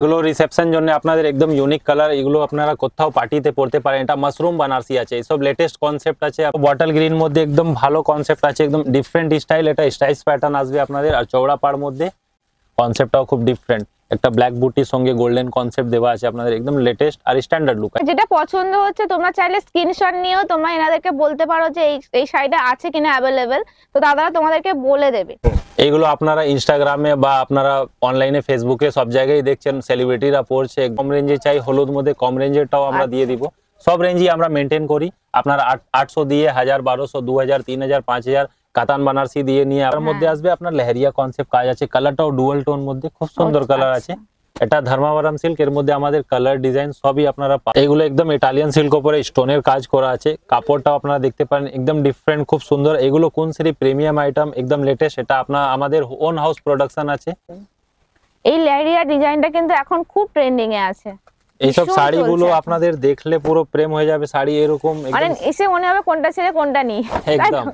এগুলো রিসেপশন জন্য আপনাদের একদম ইউনিক কালার, এগুলো আপনারা কোথাও পার্টিতে পড়তে পারেন। এটা মাশরুম বানারসি আছে, এইসব লেটেস্ট কনসেপ্ট আছে। বটল গ্রিন মধ্যে একদম ভালো কনসেপ্ট আছে, একদম ডিফারেন্ট স্টাইল। এটা স্টাইলস প্যাটার্ন আসবে আপনাদের। আর চওড়া পাড় মধ্যে কনসেপ্টটাও খুব ডিফারেন্ট, একটা ব্ল্যাক বুটির সঙ্গে গোল্ডেন কনসেপ্ট দেওয়া আছে আপনাদের, একদম লেটেস্ট আর স্ট্যান্ডার্ড লুক। যেটা পছন্দ হচ্ছে তোমরা চাইলে স্ক্রিনশট নিয়েও তোমরা এনাদেরকে বলতে পারো যে এই শাড়িটা আছে কিনা অ্যাভেলেবেল, তো দাদারা তোমাদেরকে বলে দেবে। এইগুলো আপনারা ইনস্টাগ্রামে বা আপনারা অনলাইনে ফেসবুকে সব জায়গায় দেখছেন সেলিব্রিটিরা পরছে। কম রেঞ্জে চাই, হলুদ মধ্যে কম রেঞ্জেরটাও আমরা দিয়ে দিব। সব রেঞ্জই আমরা মেনটেন করি। আপনারা 800 দিয়ে 1000, 1200, 2000, 3000, 5000 কাতান বানারসি দিয়ে নিয়ে এর মধ্যে আসবে আপনার লেহেরিয়া কনসেপ্ট কাজ আছে। কালারটাও ডুয়াল টোন মধ্যে খুব সুন্দর কালার আছে। এটা ধর্মাবরম সিল্ক, এর মধ্যে আমাদের কালার ডিজাইন সবই আপনারা এগুলো একদম ইটালিয়ান সিল্ক উপরে স্টোনের কাজ করা আছে। কাপড়টাও আপনারা দেখতে পারেন একদম ডিফারেন্ট, খুব সুন্দর। এগুলো কোন সেরি প্রিমিয়াম আইটেম, একদম লেটেস্ট। এটা আমাদের ওন হাউস প্রোডাকশন আছে। এই লেহেরিয়া ডিজাইনটা কিন্তু এখন খুব ট্রেন্ডিং এ আছে। এইসব শাড়িগুলো আপনাদের দেখলে পুরো প্রেম হয়ে যাবে। শাড়ি এরকম মানে এসে মনে হবে কোনটা ছেড়ে কোনটা নিই, একদম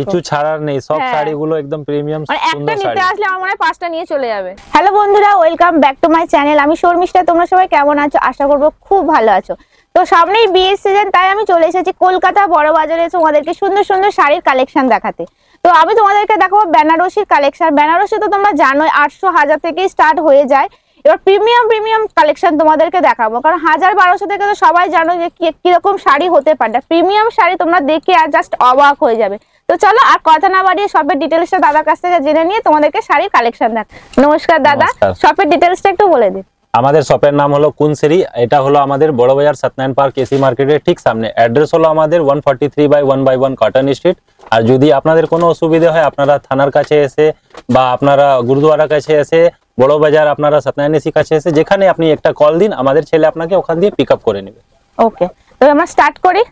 কিছু ছাড়ার নেই। সব শাড়িগুলো একদম প্রিমিয়াম সুন্দর শাড়ি। নিতে আসলে আমার মনে হয় 5টা নিয়ে চলে যাবে। হ্যালো বন্ধুরা, welcome back to my channel. আমি শর্মিষ্ঠা। তোমরা সবাই কেমন আছো? আশা করবো খুব ভালো আছো। তো সামনেই বিয়ের সিজন, তাই আমি চলে এসেছি কলকাতা বড় বাজারে তোমাদেরকে সুন্দর সুন্দর শাড়ির কালেকশন দেখাতে। তো আমি তোমাদেরকে দেখাবো বেনারসির কালেকশন। বেনারসি তো তোমরা জানোই 800, 1000 থেকে স্টার্ট হয়ে যায়। এবার প্রিমিয়াম কালেকশন তোমাদেরকে দেখাবো, কারণ 1000, 1200 থেকে তো সবাই জানো যে কিরকম শাড়ি হতে পারে। প্রিমিয়াম শাড়ি তোমরা দেখে আর জাস্ট অবাক হয়ে যাবে। তো চলো আর কথা না বাড়িয়ে শপের ডিটেইলসটা দাদার কাছ থেকে জেনে নিয়ে তোমাদেরকে শাড়ির কালেকশন দেখ। নমস্কার দাদা, শপের ডিটেইলসটা একটু বলে দিন। আমাদের শপের নাম হলো কুনসেরি। এটা হলো আমাদের বড় বাজার সত্যনারায়ণ পার্ক এসি মার্কেটের ঠিক সামনে। অ্যাড্রেস হলো আমাদের 143/1/1 কটন স্ট্রিট। আর যদি আপনাদের কোনো অসুবিধা হয়, আপনারা থানার কাছে এসে বা আপনারা গুরুদুয়ারার কাছে এসে, বড় বাজার আপনারা সত্যনারায়ণ এসি কাছে এসে, যেখানে আপনি একটা কল দিন, আমাদের ছেলে আপনাকে ওখান দিয়ে পিক আপ করে নেবে। ওকে, তো আমরা স্টার্ট করি।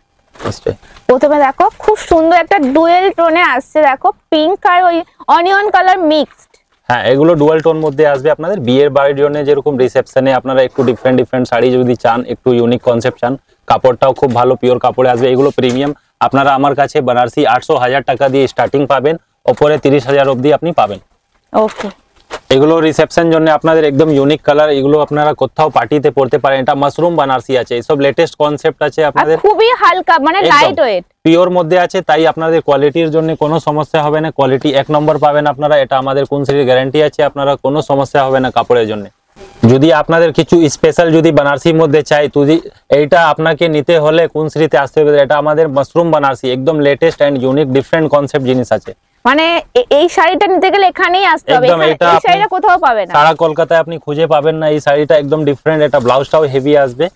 প্রথমে দেখো খুব সুন্দর একটা ডুয়েল টোনে আসছে। দেখো পিঙ্ক আর ওই অনিয়ন কালার মিক্সড। হ্যাঁ, এগুলো ডুয়াল টোন মধ্যে আসবে আপনাদের। বিয়ের বাড়ির জন্য যেরকম রিসেপশনে আপনারা একটু ডিফারেন্ট শাড়ি যদি চান, একটু ইউনিক কনসেপ্ট চান, কাপড়টাও খুব ভালো পিওর কাপড়ে আসবে। এগুলো প্রিমিয়াম। আপনারা আমার কাছে বানারসি 800, 1000 টাকা দিয়ে স্টার্টিং পাবেন, ওপরে 30,000 অবধি আপনি পাবেন। ওকে, এগুলো রিসেপশন জন্য আপনাদের একদম ইউনিক কালার। এগুলো আপনারা কোথাও পার্টিতে পড়তে পারেন। এটা মাশরুম বানারসি আছে, এইসব লেটেস্ট কনসেপ্ট আছে আপনাদের। খুবই হালকা, মানে লাইট ওয়েট, পিওর মধ্যে আছে, তাই আপনাদের কোয়ালিটির জন্য কোনো সমস্যা হবে না। কোয়ালিটি 1 নম্বর পাবেন আপনারা। এটা আমাদের কুনসেরির গ্যারান্টি আছে, আপনারা কোনো সমস্যা হবে না কাপড়ের জন্য। যদি আপনাদের কিছু স্পেশাল যদি বানারসির মধ্যে চাই, তো এইটা আপনাকে নিতে হলে কুনসেরিতে আসতে হবে। এটা আমাদের মাশরুম বানারসি, একদম latest and unique different concept জিনিস আছে। মানে এই শাড়িটা নিতে গেলে এখানেই আসতে হবে। এই শাড়িটা কোথাও পাবেন না, সারা কলকাতায় আপনি খুঁজে পাবেন না। এই শাড়িটা একদম ডিফারেন্ট। এটা ব্লাউজটাও হেভি আসবে।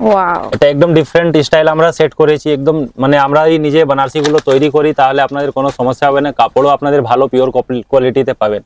ওয়াও, এটা একদম ডিফারেন্ট স্টাইল আমরা সেট করেছি। একদম মানে আমরাই নিজে বানারসি গুলো তৈরি করি, তাহলে আপনাদের কোনো সমস্যা হবে না। কাপড়ও আপনাদের ভালো পিওর কোয়ালিটিতে পাবেন।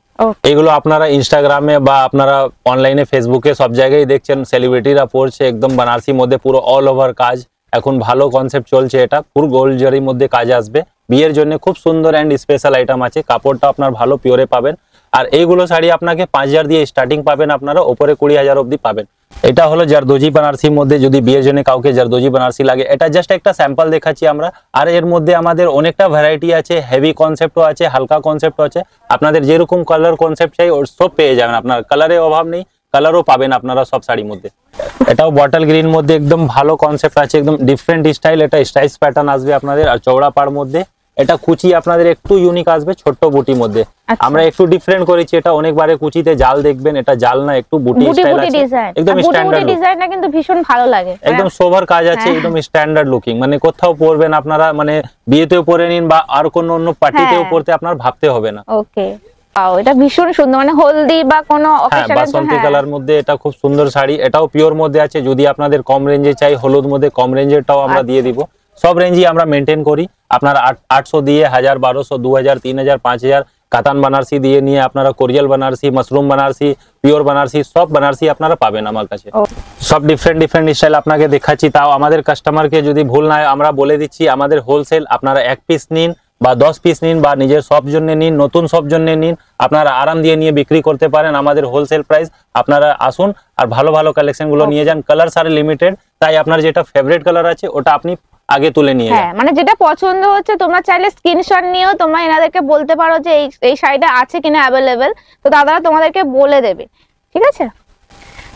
এগুলো আপনারা ইনস্টাগ্রামে বা আপনারা অনলাইনে ফেসবুকে সব জায়গায় দেখছেন সেলিব্রিটিরা পরছে। একদম বানারসি মধ্যে পুরো অল ওভার কাজ। এখন ভালো কনসেপ্ট চলছে। এটা পুরো গোল্ড জারির মধ্যে কাজ আসবে। বিয়ের জন্য খুব সুন্দর এন্ড স্পেশাল আইটেম আছে। কাপড়টা আপনার ভালো পিওরে পাবেন। আর এইগুলো শাড়ি আপনাকে 5000 দিয়ে স্টার্টিং পাবেন, আপনারা ওপরে 20,000 অবধি পাবেন। এটা হলো জারদোজি বানারসির মধ্যে। যদি বিয়ের জন্য কাউকে জারদোজি বানারসি লাগে, এটা জাস্ট একটা স্যাম্পল দেখাচ্ছি আমরা। আর এর মধ্যে আমাদের অনেকটা ভ্যারাইটি আছে, হেভি কনসেপ্টও আছে, হালকা কনসেপ্টও আছে। আপনাদের যেরকম কালার কনসেপ্ট চাই ওর সব পেয়ে যাবেন। আপনার কালারের অভাব নেই, কালারও পাবেন আপনারা সব শাড়ির মধ্যে। এটাও বটল গ্রিন মধ্যে একদম ভালো কনসেপ্ট আছে, একদম ডিফারেন্ট স্টাইল। এটা স্টাইলস প্যাটার্ন আসবে আপনাদের। আর চওড়া পাড় মধ্যে এটা কুচি আপনাদের একটু ইউনিক আসবে, ছোট্ট বুটির মধ্যে। আমরা একটু ডিফারেন্ট করেছি। এটা অনেকবারে কুচিতে জাল দেখবেন, এটা জাল না, একটু বুটি স্টাইল আছে, একদম স্ট্যান্ডার্ড ডিজাইনটা কিন্তু ভীষণ ভালো লাগে। একদম সোভার কাজ আছে, একদম স্ট্যান্ডার্ড লুকিং। মানে কোথাও পরবেন আপনারা, মানে বিয়েতেও পরে নিন বা আর কোনো অন্য পার্টিতেও পরতে আপনার ভাবতে হবে না। ওকে, এটা ভীষণ সুন্দর, মানে হলদি বা কোনো অকেশনের জন্য। বাসন্তী কালার মধ্যে এটা খুব সুন্দর শাড়ি। এটাও পিওর মধ্যে আছে। যদি আপনাদের কম রেঞ্জে চাই, হলুদ মধ্যে কম রেঞ্জেরটাও আমরা দিয়ে দিব। সব রেঞ্জই আমরা মেনটেন করি। আপনারা 800 দিয়ে 1000, 1200, 2000, 3000, 5000 কাতান বানারসি দিয়ে নিয়ে আপনারা কোরিয়াল বানারসি, মাশরুম বানারসি, পিওর বানারসি, সব বানারসি আপনারা পাবেন আমার কাছে। সব ডিফারেন্ট স্টাইল আপনাকে দেখাচ্ছি। তাও আমাদের কাস্টমারকে যদি ভুল না হয় আমরা বলে দিচ্ছি, আমাদের হোলসেল। আপনারা 1 পিস নিন বা 10 পিস নিন বা নিজের সব জন্য নিন, নতুন সব জন্য নিন, আপনারা আরাম দিয়ে নিয়ে বিক্রি করতে পারেন। আমাদের হোলসেল প্রাইস। আপনারা আসুন আর ভালো ভালো কালেকশন গুলো নিয়ে যান। কালার সারে লিমিটেড, তাই আপনার যেটা ফেভারিট কালার আছে ওটা আপনি আগে তুলে নিয়ে যান। মানে যেটা পছন্দ হচ্ছে তোমরা চাইলে স্ক্রিনশট নিয়েও তোমরা এনাদেরকে বলতে পারো যে এই শাড়িটা আছে কিনা অ্যাভেলেবেল, তো দাদারা তোমাদেরকে বলে দেবে। ঠিক আছে।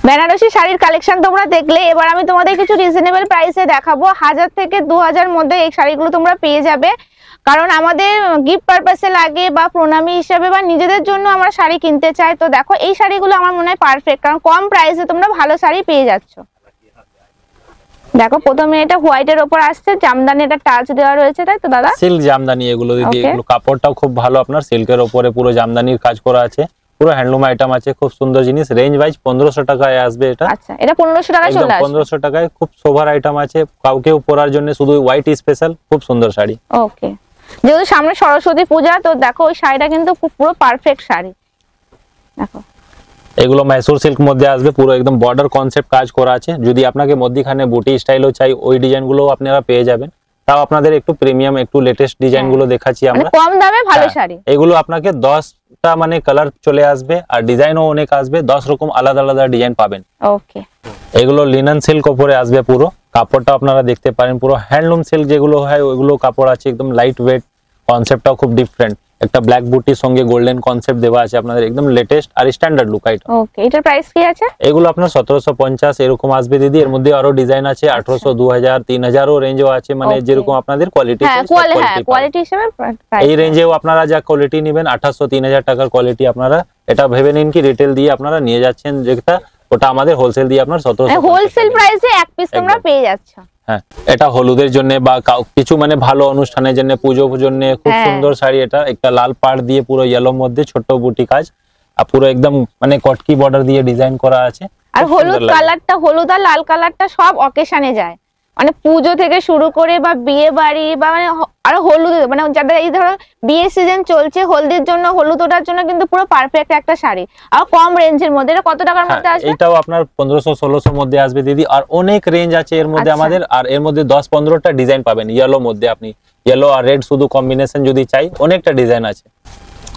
বেনারসি শাড়ির কালেকশন তোমরা দেখলে, এবার আমি তোমাদের কিছু রিজনেবল প্রাইসে দেখাবো। 1000 থেকে 2000 মধ্যে এই শাড়িগুলো তোমরা পেয়ে যাবে, কারণ আমাদের গিফট পারপাসে লাগে বা প্রণামী হিসেবে বা নিজেদের জন্য আমরা শাড়ি কিনতে চাই। তো দেখো এই শাড়িগুলো আমার মনে হয় পারফেক্ট, কারণ কম প্রাইসে তোমরা ভালো শাড়ি পেয়ে যাচ্ছ। দেখো প্রথমে এটা হোয়াইটের উপর আসছে, জামদানি এটা টাচ দেওয়া রয়েছে, তাই তো দাদা? সিল্ক জামদানি এগুলো দিদি, এগুলো কাপড়টাও খুব ভালো, আপনার সিল্কের উপরে পুরো জামদানির কাজ করা আছে, পুরো হ্যান্ডলুম আইটেম আছে, খুব সুন্দর জিনিস। রেঞ্জ ওয়াইজ 1500 টাকায় আসবে এটা। আচ্ছা, এটা 1500 টাকায় চলে আসবে। 1500 টাকায় খুব সোভার আইটেম আছে, কাউকে পরার জন্য শুধু হোয়াইট স্পেশাল, খুব সুন্দর শাড়ি। ওকে, যেহেতু সামনে সরস্বতী পূজা, তো দেখো ওই শাড়িটা কিন্তু পুরো পারফেক্ট শাড়ি। দেখো এগুলো মাইসোর সিল্ক মধ্যে আসবে, পুরো একদম বর্ডার কনসেপ্ট কাজ করা আছে। যদি আপনাকে মধ্যখানে বুটি স্টাইলও চাই, ওই ডিজাইনগুলো আপনারা পেয়ে যাবেন। তাও আপনাদের একটু প্রিমিয়াম, একটু লেটেস্ট ডিজাইনগুলো দেখাচ্ছি আমরা, কম দামে ভালো শাড়ি। এগুলো আপনাকে 10টা মানে কালার চলে আসবে, আর ডিজাইনও অনেক আসবে, 10 রকম আলাদা আলাদা ডিজাইন পাবেন। ওকে, এগুলো লিনেন সিল্ক উপরে আসবে, পুরো কাপড়টা আপনারা দেখতে পারেন, পুরো হ্যান্ডলুম সিল্ক যেগুলো হয় ওইগুলো কাপড় আছে, একদম লাইট ওয়েট, কনসেপ্টটাও খুব ডিফারেন্ট। একটা ব্ল্যাক বুটির সঙ্গে গোল্ডেন কনসেপ্ট দেওয়া আছে আপনাদের, একদম লেটেস্ট আর স্ট্যান্ডার্ড লুক আইটেম। ওকে, এটার প্রাইস কি আছে? এগুলো আপনার 1750 এরকম আসবে দিদি। এর মধ্যে আরো ডিজাইন আছে 1800, 2000, 3000 ও রেঞ্জও আছে, মানে যেরকম আপনাদের কোয়ালিটি, কোয়ালিটি হিসেবে এই রেঞ্জেও আপনারা যা কোয়ালিটি নেবেন 2800, 3000 টাকার কোয়ালিটি আপনারা এটা ভেবে নিন কি রিটেল দিয়ে আপনারা নিয়ে যাচ্ছেন, যেটা ওটা আমাদের হোলসেল দিয়ে আপনার 1700 হোলসেল প্রাইসে এক পিস তোমরা পেয়ে যাচ্ছ। হ্যাঁ, এটা হলুদের জন্য বা কিছু মানে ভালো অনুষ্ঠানের জন্য, পুজোর জন্য খুব সুন্দর শাড়ি। এটা একটা লাল পাড় দিয়ে পুরো ইয়েলোর মধ্যে ছোট বুটি কাজ, আর পুরো একদম মানে কটকি বর্ডার দিয়ে ডিজাইন করা আছে। আর হলুদ কালারটা, হলুদ আর লাল কালারটা সব অকেশনে যায়, মানে পুজো থেকে শুরু করে বা বিয়ে বাড়ি বা মানে আর হলুদ, মানে যাদের এই ধরো বিয়ে সিজন চলছে, হলদির জন্য, হলুদ ওঠার জন্য কিন্তু পুরো পারফেক্ট একটা শাড়ি, আর কম রেঞ্জের মধ্যে। এটা কত টাকার মধ্যে আসবে? এটাও আপনার 1500-1600 মধ্যে আসবে দিদি, আর অনেক রেঞ্জ আছে এর মধ্যে আমাদের। আর এর মধ্যে 10-15টা ডিজাইন পাবেন ইয়েলো মধ্যে, আপনি ইয়েলো আর রেড শুধু কম্বিনেশন যদি চাই, অনেকটা ডিজাইন আছে।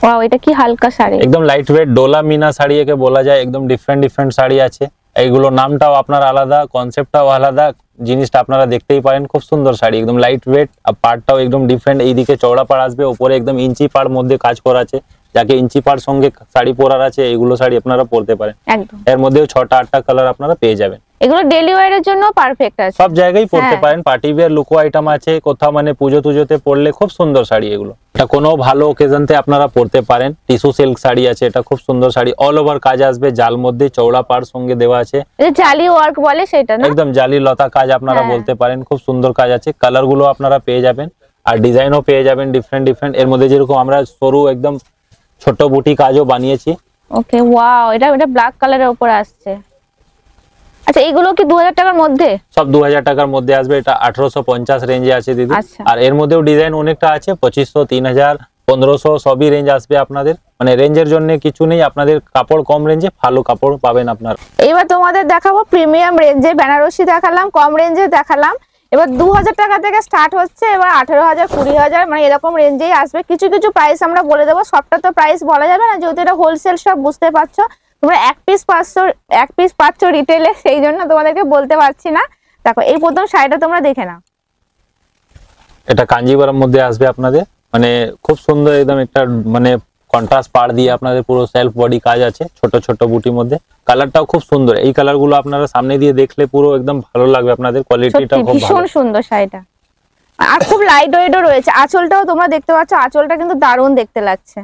ওয়াও, এটা কি হালকা শাড়ি, একদম লাইট ওয়েট ডোলা মিনা শাড়ি একে বলা যায়, একদম ডিফারেন্ট শাড়ি আছে। এইগুলো নামটাও আপনার আলাদা, কনসেপ্টটাও আলাদা, জিনিসটা আপনারা দেখতেই পারেন, খুব সুন্দর শাড়ি, একদম লাইট ওয়েট, আর পাড়টাও একদম ডিফারেন্ট। এইদিকে চওড়া পাড় আসবে, উপরে একদম ইঞ্চি পাড় মধ্যে কাজ করা আছে, যাকে ইঞ্চি পাড় সঙ্গে শাড়ি পরার আছে, এইগুলো শাড়ি আপনারা পরতে পারেন। এর মধ্যেও 6টা-8টা কালার আপনারা পেয়ে যাবেন। এগুলো ডেইলি ওয়্যারের জন্য পারফেক্ট আছে, সব জায়গায় পরতে পারেন, পার্টি ওয়্যার লুকো আইটেম আছে, কোথাও মানে পুজো তুজোতে পরলে খুব সুন্দর শাড়ি এগুলো। এটা কোনো ভালো অকেশনতে আপনারা পরতে পারেন। টিস্যু সিল্ক শাড়ি আছে, এটা খুব সুন্দর শাড়ি, অল ওভার কাজ আসবে, জাল মধ্যে চওড়া পাড় সঙ্গে দেওয়া আছে, এটা জালি ওয়ার্ক বলে সেটা না? একদম জালি লতা কাজ আপনারা বলতে পারেন, খুব সুন্দর কাজ আছে। কালার গুলো আপনারা পেয়ে যাবেন, আর ডিজাইনও পেয়ে যাবেন ডিফারেন্ট। এর মধ্যে যেরকম আমরা সরু একদম ছোট বুটি কাজও বানিয়েছি। ওকে, ওয়াও, এটা ব্ল্যাক কালারের উপর আসছে। আচ্ছা, এগুলো কি 2000 টাকার মধ্যে? সব 2000 টাকার মধ্যে আসবে। এটা 1850 রেঞ্জে আছে দিদি। আর এর মধ্যেও ডিজাইন অনেকটা আছে, 2500, 3000, 1500 সবই রেঞ্জ আসবে আপনাদের। মানে রেঞ্জের জন্য কিছু নেই, আপনাদের কাপড় কম রেঞ্জে ভালো কাপড় পাবেন আপনারা। এবার তোমাদের দেখাবো প্রিমিয়াম রেঞ্জে, বেনারসি দেখালাম, কম রেঞ্জে দেখালাম। এবার 2000 টাকা থেকে স্টার্ট হচ্ছে, এবার 18,000, 20,000 মানে এরকম রেঞ্জেই আসবে। কিছু প্রাইস আমরা বলে দেবো, সবটা তো প্রাইস বলা যাবে না, যেহেতু এটা হোলসেল সব, বুঝতে পারছো। তোমরা এক পিস পাচ্ছ রিটেলে, সেই জন্য তোমাদেরকে বলতে পারছি না। দেখো এই প্রথম শাড়িটা তোমরা দেখে নাও, এটা কাঞ্জিভারম মধ্যে আসবে আপনাদের, মানে খুব সুন্দর একদম একটা মানে কন্ট্রাস্ট পাড় দিয়ে আপনাদের পুরো সেলফ বডি কাজ আছে, ছোট বুটির মধ্যে। কালারটাও খুব সুন্দর, এই কালারগুলো আপনারা সামনে দিয়ে দেখলে পুরো একদম ভালো লাগবে আপনাদের, কোয়ালিটিটাও খুব ভালো, ভীষণ সুন্দর শাড়িটা, আর খুব লাইট ওয়েটও রয়েছে। আঁচলটাও তোমরা দেখতে পাচ্ছ, আঁচলটা কিন্তু দারুণ দেখতে লাগছে।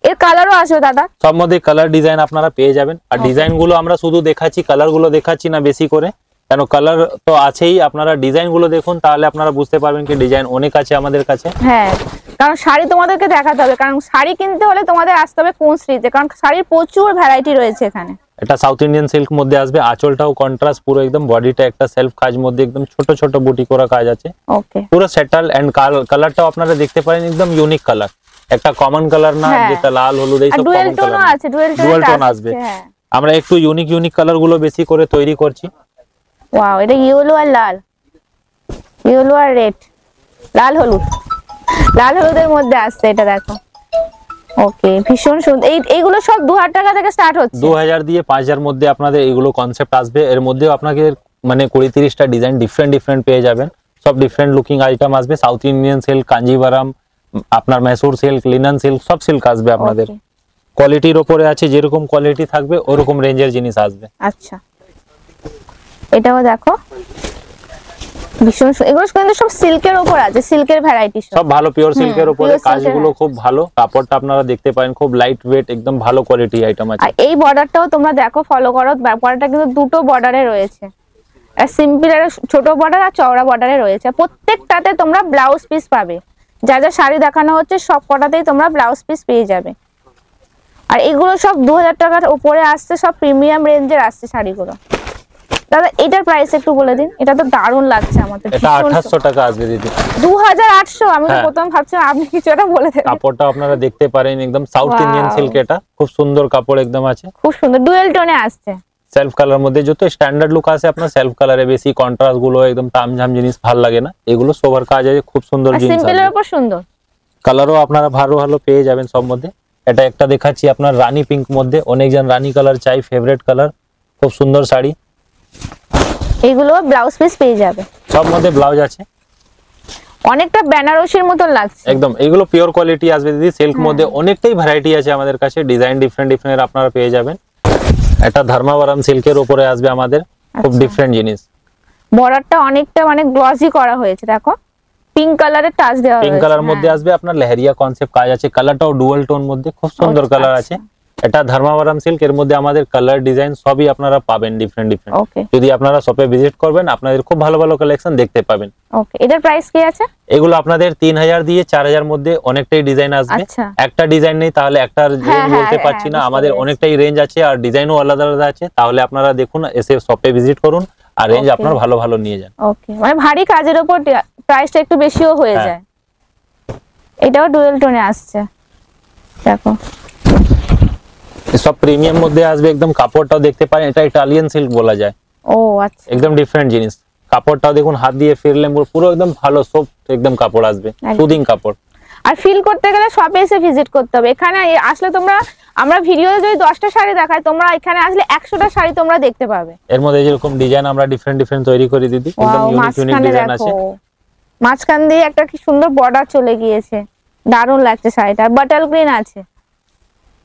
এর কালারও আছে দাদা, সব মধ্যে কালার ডিজাইন আপনারা পেয়ে যাবেন। আর ডিজাইন গুলো আমরা শুধু দেখাচ্ছি, কালার গুলো দেখাচ্ছি না বেশি করে, কেন কালার তো আছেই। আপনারা ডিজাইন গুলো দেখুন, তাহলে আপনারা বুঝতে পারবেন কি ডিজাইন অনেক আছে আমাদের কাছে। হ্যাঁ, কারণ শাড়ি তোমাদেরকে দেখাতে হবে, কারণ শাড়ি কিনতে হলে তোমাদের আসতে হবে কোন স্ট্রিটে, কারণ শাড়ির প্রচুর ভ্যারাইটি রয়েছে এখানে। এটা সাউথ ইন্ডিয়ান সিল্ক মধ্যে আসবে, আঁচলটাও কন্ট্রাস্ট পুরো একদম, বডিটা একটা সেলফ কাজ মধ্যে একদম ছোট বুটি করা কাজ আছে। ওকে, পুরো সেটেল এন্ড কালারটাও আপনারা দেখতে পারেন, একদম ইউনিক কালার, একটা কমন কালার না, যেটা লাল হলুদ এই সব কমন কালার আছে, ডুয়াল টোন আসবে। আমরা একটু ইউনিক কালার গুলো বেশি করে তৈরি করছি। ওয়াও, এটা ইয়েলো আর লাল, ইয়েলো আর রেড, লাল হলুদের মধ্যে আসছে এটা, দেখো। ওকে, ভীষণ সুন্দর। এইগুলো সব 2000 টাকা থেকে স্টার্ট হচ্ছে, 2000 দিয়ে 5000 মধ্যে আপনাদের এইগুলো কনসেপ্ট আসবে। এর মধ্যেও আপনাকে মানে 20-30টা ডিজাইন ডিফারেন্ট পেয়ে যাবেন, সব ডিফারেন্ট লুকিং আইটেম আসবে। সাউথ ইন্ডিয়ান সিল্ক, কাঞ্জিভারম, আপনার मैसूर সিল্ক, লিনেন সিল্ক, সব সিল্ক আসবে আপনাদের। কোয়ালিটির উপরে আছে, যেরকম কোয়ালিটি থাকবে ওরকম রেঞ্জের জিনিস আসবে। আচ্ছা, এটাও দেখো ভীষণ এগুলো কিন্তু সব সিল্কের উপর আছে, সিল্কের ভ্যারাইটি সব ভালো পিওর সিল্কের উপরে, কাজগুলো খুব ভালো, কাপড়টা আপনারা দেখতে পারেন খুব লাইট ওয়েট, একদম ভালো কোয়ালিটি আইটেম আছে। আর এই বর্ডারটাও তোমরা দেখো, ফলো করো, বর্ডারটা কিন্তু দুটো বর্ডারে রয়েছে, আর সিম্পল আর ছোট বর্ডার আর চওড়া বর্ডারে রয়েছে। প্রত্যেকটাতে তোমরা ব্লাউজ পিস পাবে, যা যা শাড়ি দেখানো হচ্ছে সব কটাতেই তোমরা ব্লাউজ পিস পেয়ে যাবে। আর এগুলো সব 2000 টাকার উপরে আসছে, সব প্রিমিয়াম রেঞ্জের আসছে শাড়িগুলো। দাদা এটার প্রাইস একটু বলে দিন, এটা তো দারুণ লাগছে আমাদের। এটা 2800 টাকা আসবে দিদি। 2800? আমি তো প্রথম ভাবছিলাম আপনি কিছু একটা বলে দেন। কাপড়টা আপনারা দেখতে পারেন, একদম সাউথ ইন্ডিয়ান সিল্ক, এটা খুব সুন্দর কাপড় একদম আছে, খুব সুন্দর ডুয়েল টোনে আসছে, সেলফ কালার মধ্যে। যত স্ট্যান্ডার্ড লুক আছে আপনার সেলফ কালারে, বেশি কন্ট্রাস্ট গুলো একদম তামঝাম জিনিস ভালো লাগে না, এগুলো সোভার কাজ আছে, খুব সুন্দর জিনিস। সিম্পলের উপর সুন্দর কালারও আপনারা ভালো ভালো পেয়ে যাবেন সব মধ্যে। এটা একটা দেখাচ্ছি আপনার রানী পিঙ্ক মধ্যে, অনেকজন রানী কালার চাই, ফেভারিট কালার, খুব সুন্দর শাড়ি। এইগুলো ব্লাউজ পিস পেয়ে যাবে, সব মধ্যে ব্লাউজ আছে, অনেকটা বেনারসির মতন লাগছে একদম। এগুলো পিওর কোয়ালিটি আসবে দিদি, সিল্ক মধ্যে অনেকটাই ভ্যারাইটি আছে আমাদের কাছে, ডিজাইন ডিফারেন্ট ডিফারেন্ট আপনারা পেয়ে যাবেন। এটা ধর্মাবরম সিল্কের উপরে আসবে আমাদের, খুব ডিফারেন্ট জিনিস। বর্ডারটা অনেকটা মানে গ্লসি করা হয়েছে, দেখো পিঙ্ক কালারের টাচ দেওয়া হয়েছে, পিঙ্ক কালার মধ্যে আসবে আপনার, লেহেরিয়া কনসেপ্ট কাজ আছে, কালারটাও ডুয়াল টোন মধ্যে, খুব সুন্দর কালার আছে। এটা ধর্মাবরম সিল্ক, এর মধ্যে আমাদের কালার ডিজাইন সবই আপনারা পাবেন ডিফারেন্ট ডিফারেন্ট। যদি আপনারা শপে ভিজিট করবেন আপনাদের খুব ভালো ভালো কালেকশন দেখতে পাবেন। ওকে, এটার প্রাইস কি আছে? এগুলো আপনাদের 3000 দিয়ে 4000 মধ্যে অনেকটাই ডিজাইন আসবে। একটা ডিজাইন নেই তাহলে একটা রেঞ্জ বলতে পারছি না, আমাদের অনেকটাই রেঞ্জ আছে আর ডিজাইনও আলাদা আলাদা আছে। তাহলে আপনারা দেখুন, এসে শপে ভিজিট করুন আর রেঞ্জ আপনারা ভালো ভালো নিয়ে যান। ওকে, মানে ভারী কাজের উপর প্রাইসটা একটু বেশিও হয়ে যায়। এটাও ডুয়েল টোনে আসছে, দেখো সব প্রিমিয়াম মধ্যে আসবে, একদম কাপড়টাও দেখতে পারেন, এটা ইটালিয়ান সিল্ক বলা যায়। ও আচ্ছা, একদম ডিফারেন্ট জিনিস। কাপড়টাও দেখুন, হাত দিয়ে ফিরলে পুরো একদম ভালো সফট একদম কাপড় আসবে, সুদিং কাপড়। আর ফিল করতে গেলে শপে এসে ভিজিট করতে হবে। এখানে আসলে তোমরা, আমরা ভিডিওতে যদি 10টা শাড়ি দেখাই, তোমরা এখানে আসলে 100টা শাড়ি তোমরা দেখতে পাবে। এর মধ্যে যেরকম ডিজাইন আমরা ডিফারেন্ট ডিফারেন্ট তৈরি করে দিদি, একদম ইউনিক ইউনিক ডিজাইন আছে। মাঝখান দিয়ে একটা কি সুন্দর বর্ডার চলে গিয়েছে, দারুণ লাগছে শাড়িটা। বাটল গ্রিন আছে,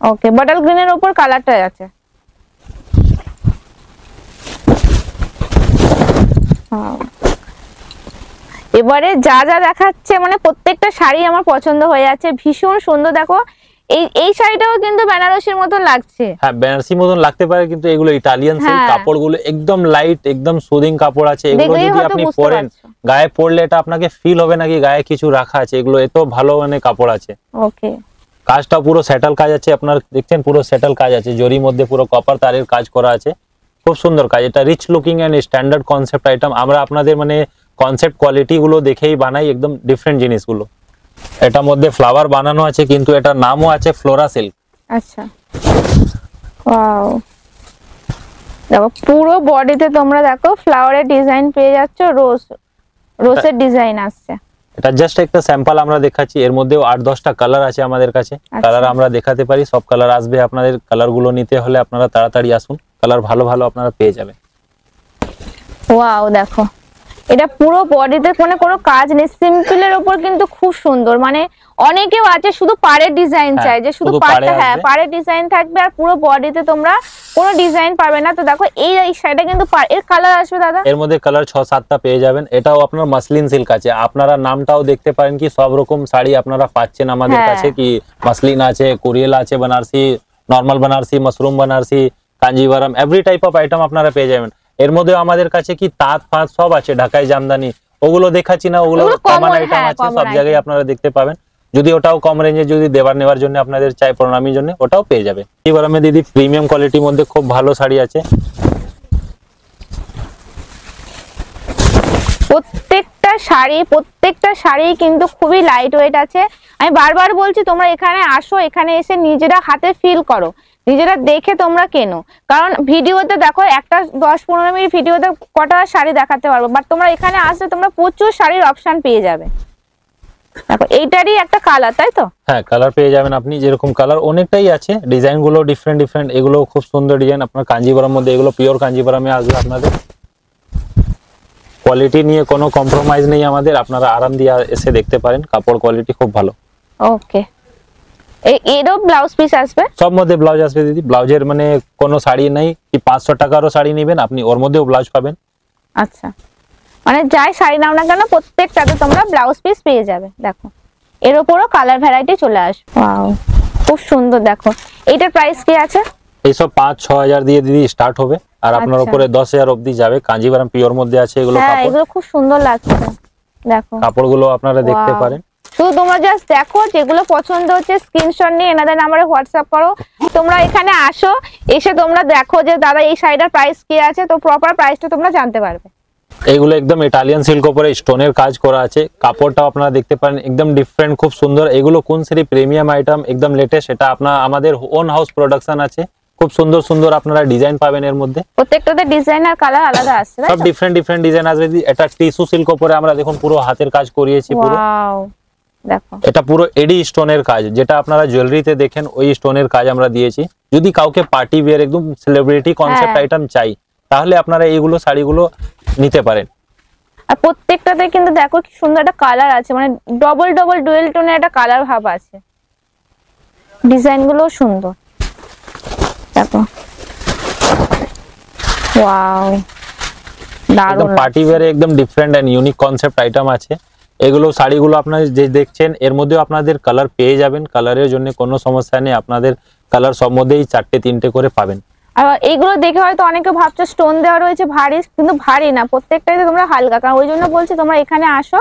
ওকে, বাটল গ্রিনের উপর কালারটা আছে। এবারে যা যা দেখাচ্ছে মানে প্রত্যেকটা শাড়ি আমার পছন্দ হয়ে যাচ্ছে, ভীষণ সুন্দর। দেখো এই শাড়িটাও কিন্তু বেনারসির মতন লাগছে। হ্যাঁ, বেনারসি মতন লাগতে পারে, কিন্তু এগুলো ইটালিয়ান সিল্ক, কাপড়গুলো একদম লাইট, একদম সুদিং কাপড় আছে। এগুলো যদি আপনি পরেন, গায়ে পরলে এটা আপনাকে ফিল হবে নাকি গায়ে কিছু রাখা আছে। এগুলো এত ভালো মানে কাপড় আছে। ওকে, কাজটা পুরো সেটেল কাজ আছে, আপনারা দেখছেন পুরো সেটেল কাজ আছে, জরির মধ্যে পুরো কপার তারের কাজ করা আছে, খুব সুন্দর কাজ। এটা rich looking and standard concept item. আমরা আপনাদের মানে কনসেপ্ট কোয়ালিটি গুলো দেখেই বানাই, একদম ডিফারেন্ট জিনিসগুলো। এটার মধ্যে ফ্লাওয়ার বানানো আছে, কিন্তু এটার নামও আছে ফ্লোরা সিল্ক। আচ্ছা, ওয়াও, দেখো পুরো বডিতে তোমরা দেখো ফ্লাওয়ারের ডিজাইন পেয়ে যাচ্ছ, রোজের ডিজাইন আসছে। এটা জাস্ট একটা স্যাম্পল আমরা দেখাচ্ছি, এর মধ্যেও 8-10টা কালার আছে আমাদের কাছে। কালার আমরা দেখাতে পারি, সব কালার আসবে। আপনাদের কালার গুলো নিতে হলে আপনারা তাড়াতাড়ি আসুন, কালার ভালো ভালো আপনারা পেয়ে যাবেন। ওয়াও, দেখো এটা পুরো বডিতে মানে কোনো কাজ নেই, সিম্পলের উপর কিন্তু খুব সুন্দর। মানে অনেকেও আছে শুধু পাড়ের ডিজাইন চাই, যে শুধু পাড়টা, হ্যাঁ পাড়ের ডিজাইন থাকবে আর পুরো বডিতে তোমরা কোনো ডিজাইন পাবে না। তো দেখো এই শাড়িটা কিন্তু এর কালার আসবে দাদা, এর মধ্যে কালার 6-7টা পেয়ে যাবেন। এটাও আপনার মাসলিন সিল্ক আছে, আপনারা নামটাও দেখতে পারেন কি সব রকম শাড়ি আপনারা পাচ্ছেন আমাদের কাছে, কি মাসলিন আছে, কোরিয়াল আছে, Banarasi, normal Banarasi, mushroom Banarasi, Kanjivaram, every type of item আপনারা পেয়ে যাবেন। এর মধ্যে আমাদের কাছে কি তাঁত ফাঁত সব আছে, ঢাকাই জামদানি, ওগুলো দেখাচ্ছি না, ওগুলো কমন আইটেম আছে, সব জায়গায় আপনারা দেখতে পাবেন। যদি ওটাও কম রেঞ্জে যদি দেবার নেওয়ার জন্য আপনাদের চাই প্রণামীর জন্য, ওটাও পেয়ে যাবে। এবারে দিদি প্রিমিয়াম কোয়ালিটির মধ্যে খুব ভালো শাড়ি আছে। প্রত্যেকটা শাড়ি কিন্তু খুবই লাইট ওয়েট আছে। আমি বারবার বলছি তোমরা এখানে আসো, এখানে এসে নিজেরা হাতে ফিল করো, নিজেরা দেখে তোমরা কেনো। কারণ ভিডিওতে দেখো একটা 10-15 মিনিট ভিডিওতে কটা শাড়ি দেখাতে পারবো, বাট তোমরা এখানে আসলে তোমরা প্রচুর শাড়ির অপশন পেয়ে যাবে। দেখো এইটারই একটা কালার, তাই তো? হ্যাঁ, কালার পেয়ে যাবেন আপনি, যেরকম কালার অনেকটাই আছে, ডিজাইন গুলো ডিফারেন্ট ডিফারেন্ট, এগুলো খুব সুন্দর ডিজাইন। আপনার কাঞ্জিভারম মধ্যে এগুলো পিওর কাঞ্জিভারমে আসবে আপনাদের। কোয়ালিটি নিয়ে কোনো কম্প্রোমাইজ নেই আমাদের, আপনারা আরাম দিয়ে এসে দেখতে পারেন, কাপড় কোয়ালিটি খুব ভালো। ওকে, এরও ব্লাউজ পিস আসবে? সব মধ্যে ব্লাউজ আসবে দিদি। ব্লাউজের মানে কোনো শাড়ি নাই কি 500 টাকারও শাড়ি নেবেন আপনি ওর মধ্যেও ব্লাউজ পাবেন। আচ্ছা, মানে যাই শাড়ি নাও না কেন প্রত্যেকটাতে তোমরা ব্লাউজ পিস পেয়ে যাবে। দেখো এর উপরও কালার ভ্যারাইটি চলে আসবে। ওয়াও, খুব সুন্দর। দেখো এটার প্রাইস কি আছে? এইসব 5-6 হাজার দিয়ে দিদি স্টার্ট হবে, আর আপনার উপরে 10,000 অবধি যাবে। কাঞ্জিভারাম পিওর মধ্যে আছে এগুলো। হ্যাঁ, এগুলো খুব সুন্দর লাগছে। দেখো কাপড়গুলো আপনারা দেখতে পারেন। শুধু তোমরা জাস্ট দেখো, যেগুলো পছন্দ হচ্ছে স্ক্রিনশট নিয়ে এনাদের নম্বরে হোয়াটসঅ্যাপ করো। তোমরা এখানে আসো, এসে তোমরা দেখো যে দাদা এই শাড়িটার প্রাইস কি আছে, তো প্রপার প্রাইসটা তোমরা জানতে পারবে। এইগুলো একদম ইটালিয়ান সিল্ক উপরে স্টোনের কাজ করা আছে। কাপড়টাও আপনারা দেখতে পারেন একদম ডিফারেন্ট, খুব সুন্দর। এগুলো কোন সেরি প্রিমিয়াম আইটেম, একদম লেটেস্ট। এটা আমাদের ওন হাউস প্রোডাকশন আছে। খুব সুন্দর সুন্দর আপনারা ডিজাইন পাবেন এর মধ্যে। প্রত্যেকটাতে ডিজাইন আর কালার আলাদা আছে, সব ডিফারেন্ট ডিফারেন্ট ডিজাইন আসবে। এটা টিস্যু সিল্ক উপরে আমরা দেখুন পুরো হাতের কাজ করিয়েছি পুরো। ওয়াও, দেখো এটা পুরো এডি স্টোনের কাজ, যেটা আপনারা জুয়েলারিতে দেখেন ওই স্টোনের কাজ আমরা দিয়েছি। যদি কাউকে পার্টি ওয়্যার একদম সেলিব্রিটি কনসেপ্ট আইটেম চাই তাহলে আপনারা এইগুলো শাড়িগুলো নিতে পারেন। আর প্রত্যেকটাতে কিন্তু দেখো কি সুন্দর একটা কালার আছে, মানে ডবল ডবল ডুয়েল টোনের একটা কালার ভাব আছে। ডিজাইন গুলো সুন্দর। দেখো ওয়াও, একদম পার্টি ওয়্যারে একদম different and unique concept item আছে। এগুলো শাড়িগুলো আপনারা যে দেখছেন এর মধ্যে আপনাদের কালার পেয়ে যাবেন। কালারের জন্য কোনো সমস্যা নেই, আপনাদের কালার সব মধ্যেই 4টে-3টে করে পাবেন। আর এইগুলো দেখে হয়তো অনেকে ভাবছো স্টোন দেওয়া রয়েছে ভারী, কিন্তু ভারী না, প্রত্যেকটাই তোমরা হালকা। কারণ ওই জন্য বলছি তোমরা এখানে আসো,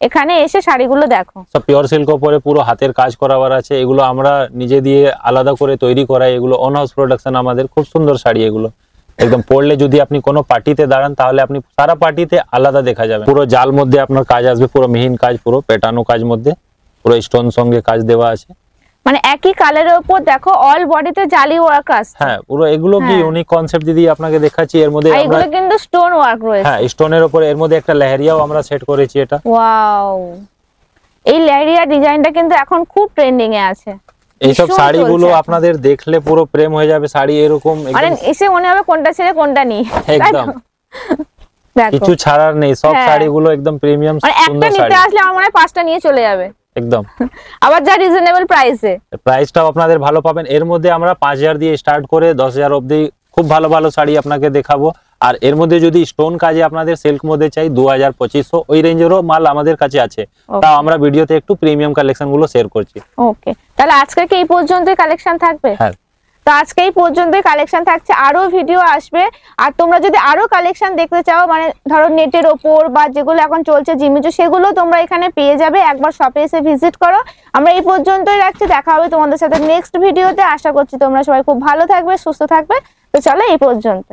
এখানে এসে শাড়িগুলো দেখো। সব পিওর সিল্ক উপরে পুরো হাতের কাজ করাবার আছে। এগুলো আমরা নিজে দিয়ে আলাদা করে তৈরি করাই। এগুলো অন হাউস প্রোডাকশন আমাদের। খুব সুন্দর শাড়ি এগুলো। একদম পরলে যদি আপনি কোনো পার্টিতে দাঁড়ান তাহলে আপনি সারা পার্টিতে আলাদা দেখা যাবে। পুরো জাল মধ্যে আপনার কাজ আসবে, পুরো মিহিন কাজ, পুরো পেটানো কাজ মধ্যে, পুরো স্টোন সঙ্গে কাজ দেওয়া আছে। মানে একই কালারের উপর দেখো অল বডিতে জালি ওয়ার্ক আছে। হ্যাঁ, পুরো এগুলো কি ইউনিক কনসেপ্ট দিদি আপনাকে দেখাচ্ছি। এর মধ্যে এগুলো কিন্তু স্টোন ওয়ার্ক রয়েছে। হ্যাঁ, স্টোনের উপরে এর মধ্যে একটা লেহেরিয়াও আমরা সেট করেছি। এটা ওয়াও, এই লেহেরিয়া ডিজাইনটা কিন্তু এখন খুব ট্রেন্ডিং এ আছে। এইসব শাড়িগুলো আপনাদের দেখলে পুরো প্রেম হয়ে যাবে। শাড়ি এরকম মানে এসে মনে হবে কোনটা ছেড়ে কোনটা নি। একদম কিছু ছাড়ার নেই। সব শাড়িগুলো একদম প্রিমিয়াম সুন্দর শাড়ি। একটা নিতে আসলে আমার মনে হয় 5টা নিয়ে চলে যাবে একদম। আবার যা রিজনেবল প্রাইসে, প্রাইসটাও আপনাদের ভালো পাবেন। এর মধ্যে আমরা 5000 দিয়ে স্টার্ট করে 10,000 অবধি খুব ভালো ভালো শাড়ি আপনাকে দেখাবো। আর এর মধ্যে যদি স্টোন কাজে আপনাদের সিল্ক মধ্যে চাই 2000-2500 ওই রেঞ্জেরও মাল আমাদের কাছে আছে। তাও আমরা ভিডিওতে একটু প্রিমিয়াম কালেকশন গুলো শেয়ার করছি। ওকে, তাহলে আজকে কি এই পর্যন্তই কালেকশন থাকবে? হ্যাঁ, তো আজকে এই পর্যন্তই কালেকশন থাকছে। আরো ভিডিও আসবে। আর তোমরা যদি আরো কালেকশন দেখতে চাও, মানে ধরো নেটের ওপর বা যেগুলো এখন চলছে জিমিচু, সেগুলো তোমরা এখানে পেয়ে যাবে। একবার শপে এসে ভিজিট করো। আমরা এই পর্যন্তই রাখছি, দেখা হবে তোমাদের সাথে নেক্সট ভিডিওতে। আশা করছি তোমরা সবাই খুব ভালো থাকবে, সুস্থ থাকবে। তো চলো এই পর্যন্ত।